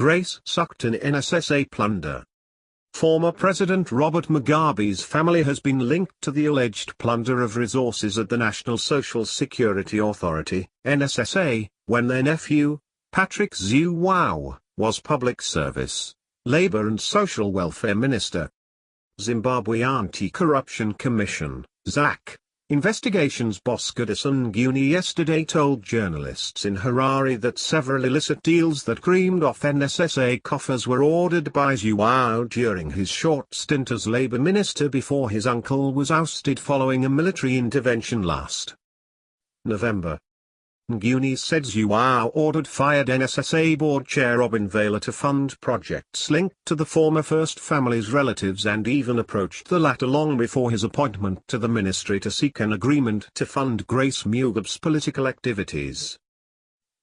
Grace sucked in NSSA plunder. Former President Robert Mugabe's family has been linked to the alleged plunder of resources at the National Social Security Authority, NSSA, when their nephew, Patrick Zhuwao, was Public Service, Labour and Social Welfare Minister. Zimbabwe Anti-Corruption Commission, ZAC, investigations boss Goodison Nguni yesterday told journalists in Harare that several illicit deals that creamed off NSSA coffers were ordered by Zhuwao during his short stint as Labour Minister before his uncle was ousted following a military intervention last November. Nguni said Zhuwao ordered fired NSSA board chair Robin Vaylor to fund projects linked to the former First Family's relatives and even approached the latter long before his appointment to the ministry to seek an agreement to fund Grace Mugabe's political activities.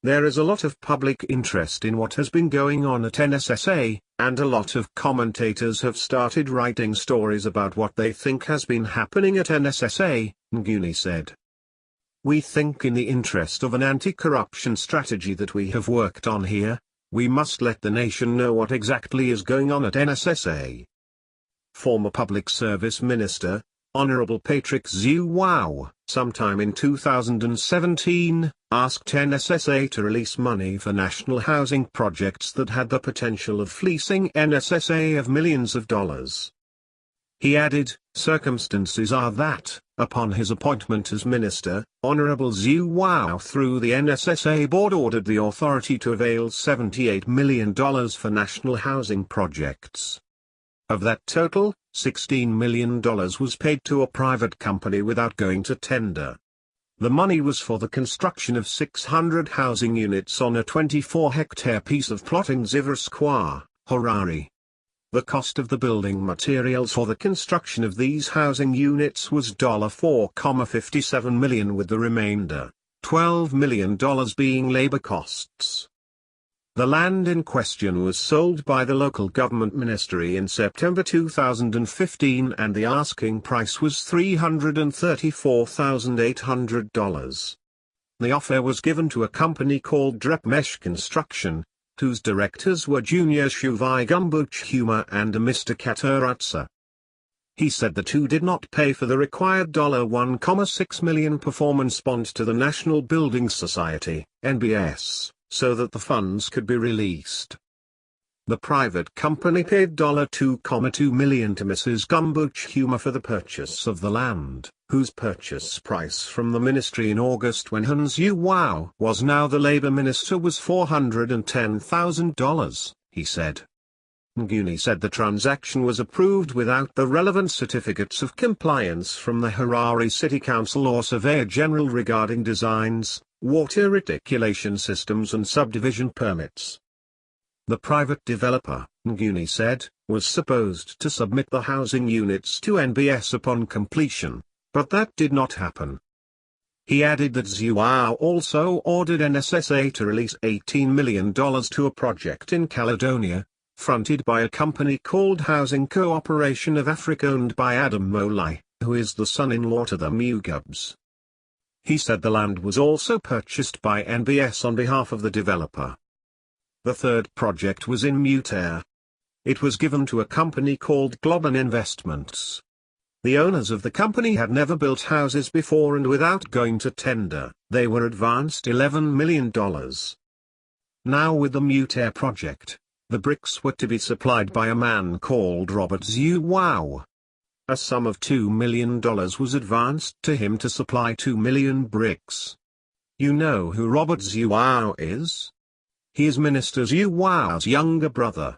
There is a lot of public interest in what has been going on at NSSA, and a lot of commentators have started writing stories about what they think has been happening at NSSA, Nguni said. We think in the interest of an anti-corruption strategy that we have worked on here, we must let the nation know what exactly is going on at NSSA. Former Public Service Minister, Honorable Patrick Zhuwao, sometime in 2017, asked NSSA to release money for national housing projects that had the potential of fleecing NSSA of millions of dollars. He added, circumstances are that, upon his appointment as minister, Honorable Zhuwao through the NSSA board ordered the authority to avail $78 million for national housing projects. Of that total, $16 million was paid to a private company without going to tender. The money was for the construction of 600 housing units on a 24-hectare piece of plot in Zhuwao, Harare. The cost of the building materials for the construction of these housing units was $4.57 million, with the remainder, $12 million being labor costs. The land in question was sold by the local government ministry in September 2015 and the asking price was $334,800. The offer was given to a company called Drepemesh Construction, whose directors were Junior Zhuwao and a Mr. Kataratsa. He said the two did not pay for the required $1.6 million performance bond to the National Building Society, NBS, so that the funds could be released. The private company paid $2.2 million to Mrs. Zhuwao for the purchase of the land, whose purchase price from the ministry in August when Zhuwao was now the Labour Minister was $410,000, he said. Nguni said the transaction was approved without the relevant certificates of compliance from the Harare City Council or Surveyor General regarding designs, water reticulation systems and subdivision permits. The private developer, Nguni said, was supposed to submit the housing units to NBS upon completion, but that did not happen. He added that Zhuwao also ordered NSSA to release $18 million to a project in Caledonia, fronted by a company called Housing Cooperation of Africa owned by Adam Molai, who is the son-in-law to the Mugabes. He said the land was also purchased by NBS on behalf of the developer. The third project was in Mutare. It was given to a company called Globin Investments. The owners of the company had never built houses before and without going to tender, they were advanced $11 million. Now with the Mutare project, the bricks were to be supplied by a man called Robert Zhuwao. A sum of $2 million was advanced to him to supply 2 million bricks. You know who Robert Zhuwao is? He is Minister Zhuwao's younger brother.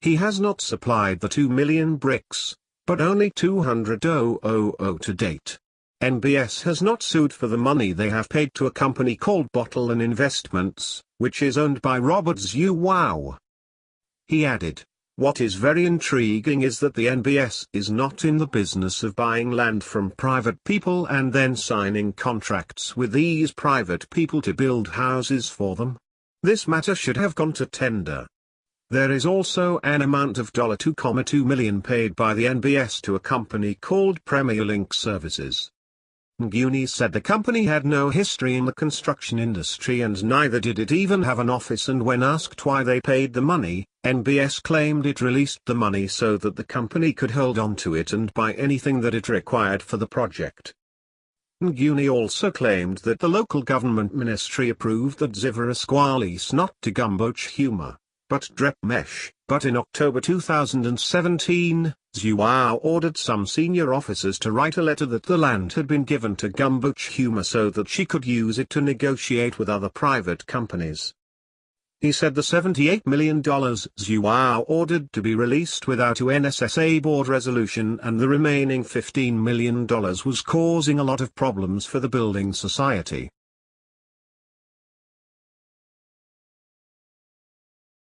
He has not supplied the 2 million bricks, but only 200,000 to date. NBS has not sued for the money they have paid to a company called Bottle & Investments, which is owned by Robert Zhuwao. He added, what is very intriguing is that the NBS is not in the business of buying land from private people and then signing contracts with these private people to build houses for them. This matter should have gone to tender. There is also an amount of $2.2 million paid by the NBS to a company called Premier Link Services. Nguni said the company had no history in the construction industry and neither did it even have an office, and when asked why they paid the money, NBS claimed it released the money so that the company could hold on to it and buy anything that it required for the project. Nguni also claimed that the local government ministry approved the Zhuwao lease not to Gumboch Humor, but Drep Mesh. But in October 2017, Zhuwao ordered some senior officers to write a letter that the land had been given to Gumboch Humor so that she could use it to negotiate with other private companies. He said the $78 million Zhuwao ordered to be released without a NSSA board resolution, and the remaining $15 million was causing a lot of problems for the building society.